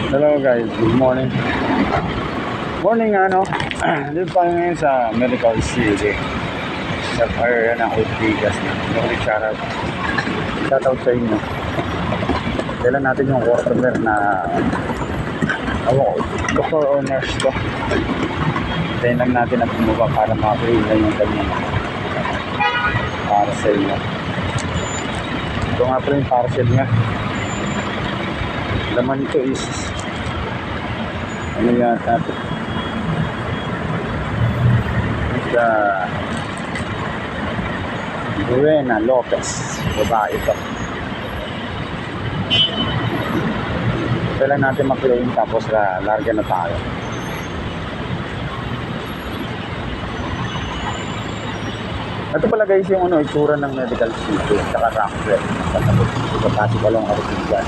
Hello guys, good morning. Morning dito tayo ngayon sa Medical City. Sa area ng Ortigas na. Morning shoutout. Shoutout sa inyo. Dala natin yung customer na doctor or nurse to. Tayo lang natin at bumaba para makakuhin lang yung kanyang parcel niya. Ito nga pala yung parcel niya. Laman ito is ano yata ito Buena Lopez, babae ito. Kailan natin mag-claim tapos larga na tayo. Ito pala guys yung itsura ng Medical City saka Rockford. Ito kasi balong Ortigas.